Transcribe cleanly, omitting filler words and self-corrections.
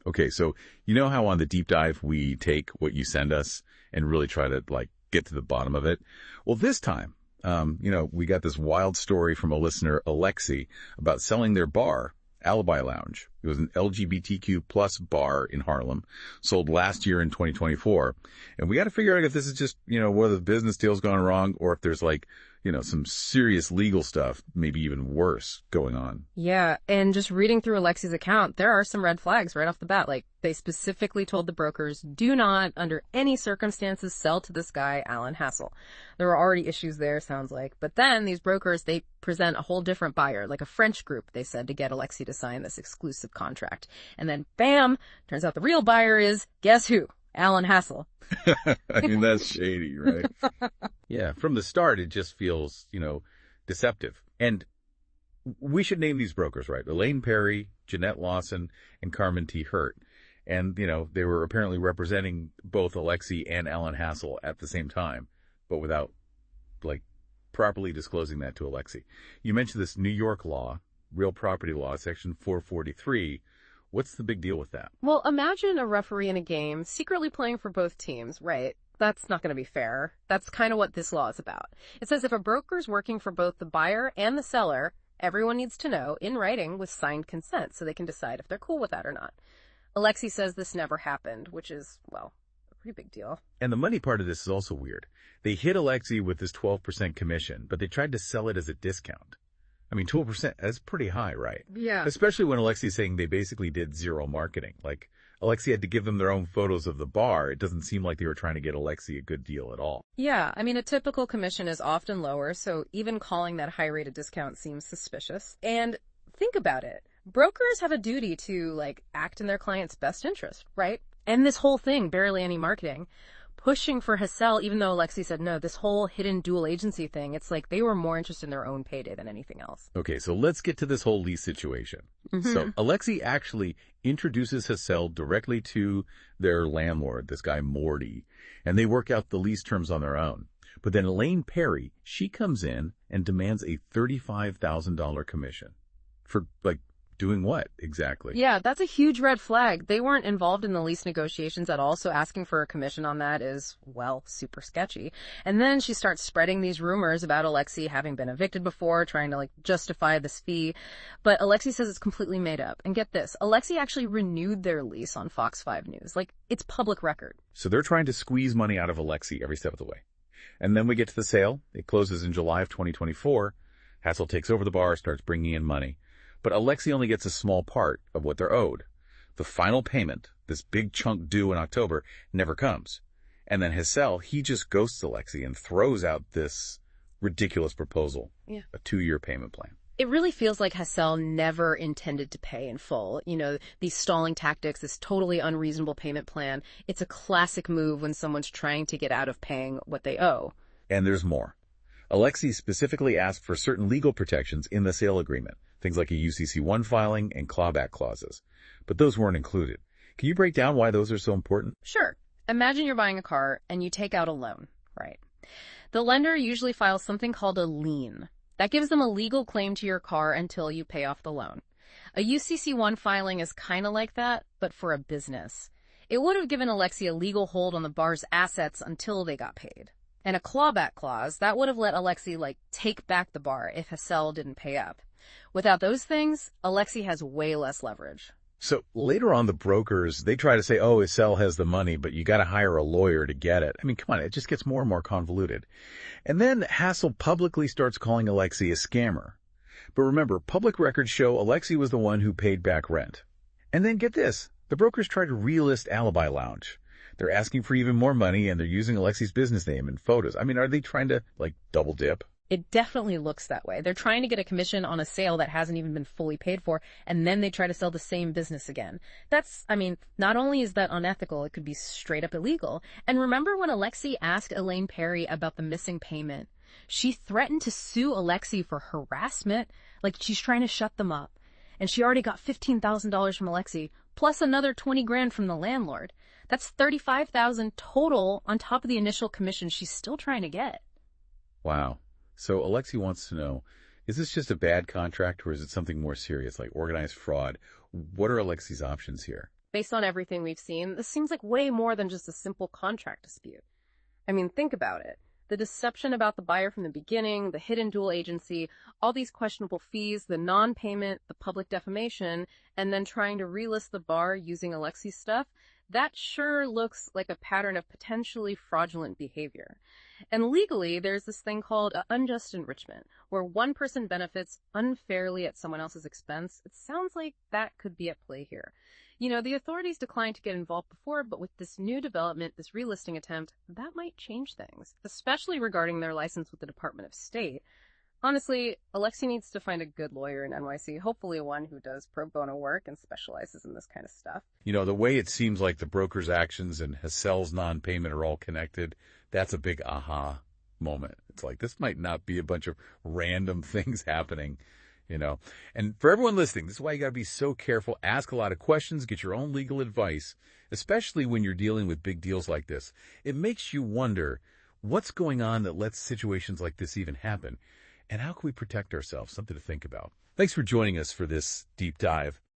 Okay, so you know how on the deep dive we take what you send us and really try to get to the bottom of it? Well, this time, we got this wild story from a listener, Alexi, about selling their bar, Alibi Lounge. It was an LGBTQ plus bar in Harlem, sold last year in 2024. And we got to figure out if this is just, whether the business deal's gone wrong or if there's some serious legal stuff, maybe even worse, going on. Yeah, and just reading through Alexi's account, there are some red flags right off the bat. They specifically told the brokers, do not, under any circumstances, sell to this guy, Alan Hassel. There were already issues there, sounds like. But then these brokers, they present a whole different buyer, like a French group, they said, to get Alexi to sign this exclusive contract. And then, bam, turns out the real buyer is, guess who? Alan Hassel. I mean, that's shady, right? Yeah, from the start, it just feels, deceptive. And we should name these brokers, right? Elaine Perry, Jeanette Lawson, and Carmen T. Hurt. And, they were apparently representing both Alexi and Alan Hassel at the same time, but without, properly disclosing that to Alexi. You mentioned this New York law, real property law, section 443. What's the big deal with that? Well, imagine a referee in a game secretly playing for both teams, right? That's not going to be fair. That's kind of what this law is about. It says if a broker's working for both the buyer and the seller, everyone needs to know in writing with signed consent so they can decide if they're cool with that or not. Alexi says this never happened, which is, a pretty big deal. And the money part of this is also weird. They hit Alexi with this 12% commission, but they tried to sell it as a discount. I mean, 12%, that's pretty high, right? Yeah. Especially when Alexi's saying they basically did zero marketing. Alexi had to give them their own photos of the bar. It doesn't seem like they were trying to get Alexi a good deal at all. Yeah, I mean, a typical commission is often lower, so even calling that high rate a discount seems suspicious. And think about it. Brokers have a duty to, act in their client's best interest, right? And this whole thing, barely any marketing. Pushing for Hassel, even though Alexi said no, this whole hidden dual agency thing, it's like they were more interested in their own payday than anything else. Okay, so let's get to this whole lease situation. Mm-hmm. So Alexi actually introduces Hassel directly to their landlord, this guy Morty, and they work out the lease terms on their own. But then Elaine Perry, she comes in and demands a $35,000 commission. For, doing what exactly? Yeah, that's a huge red flag. They weren't involved in the lease negotiations at all, so asking for a commission on that is, super sketchy. And then she starts spreading these rumors about Alexi having been evicted before, trying to, justify this fee. But Alexi says it's completely made up. And get this, Alexi actually renewed their lease on Fox 5 News. It's public record. So they're trying to squeeze money out of Alexi every step of the way. And then we get to the sale. It closes in July of 2024. Hassel takes over the bar, starts bringing in money. But Alexi only gets a small part of what they're owed. The final payment, this big chunk due in October, never comes. And then Hassel, he just ghosts Alexi and throws out this ridiculous proposal, a 2-year payment plan. It really feels like Hassel never intended to pay in full. These stalling tactics, this totally unreasonable payment plan. It's a classic move when someone's trying to get out of paying what they owe. And there's more. Alexi specifically asked for certain legal protections in the sale agreement. Things like a UCC1 filing and clawback clauses. But those weren't included. Can you break down why those are so important? Sure. Imagine you're buying a car and you take out a loan, right? The lender usually files something called a lien. That gives them a legal claim to your car until you pay off the loan. A UCC1 filing is kind of like that, but for a business. It would have given Alexi a legal hold on the bar's assets until they got paid. And a clawback clause, that would have let Alexi, take back the bar if Hassel didn't pay up. Without those things, Alexi has way less leverage. So later on, the brokers, they try to say, Hassel has the money, but you got to hire a lawyer to get it. I mean, come on, it just gets more and more convoluted. And then Hassel publicly starts calling Alexi a scammer. But remember, public records show Alexi was the one who paid back rent. And then get this, the brokers try to relist Alibi Lounge. They're asking for even more money, and they're using Alexi's business name and photos. I mean, are they trying to, double dip? It definitely looks that way. They're trying to get a commission on a sale that hasn't even been fully paid for, and then they try to sell the same business again. Not only is that unethical, it could be straight up illegal. And remember when Alexi asked Elaine Perry about the missing payment? She threatened to sue Alexi for harassment, she's trying to shut them up. And she already got $15,000 from Alexi, plus another $20,000 from the landlord. That's $35,000 total on top of the initial commission she's still trying to get. Wow. So Alexi wants to know, is this just a bad contract or is it something more serious, like organized fraud? What are Alexi's options here? Based on everything we've seen, this seems like way more than just a simple contract dispute. I mean, think about it. The deception about the buyer from the beginning, the hidden dual agency, all these questionable fees, the non-payment, the public defamation, and then trying to relist the bar using Alexi's stuff, that sure looks like a pattern of potentially fraudulent behavior. And legally, there's this thing called unjust enrichment, where one person benefits unfairly at someone else's expense. It sounds like that could be at play here. The authorities declined to get involved before, but with this new development, this relisting attempt, that might change things, especially regarding their license with the Department of State. Honestly, Alexi needs to find a good lawyer in NYC, hopefully one who does pro bono work and specializes in this kind of stuff. The way it seems like the broker's actions and Hassel's non-payment are all connected, that's a big aha moment. It's like, this might not be a bunch of random things happening. And for everyone listening, this is why you got to be so careful. Ask a lot of questions, get your own legal advice, especially when you're dealing with big deals like this. It makes you wonder what's going on that lets situations like this even happen, and how can we protect ourselves? Something to think about. Thanks for joining us for this deep dive.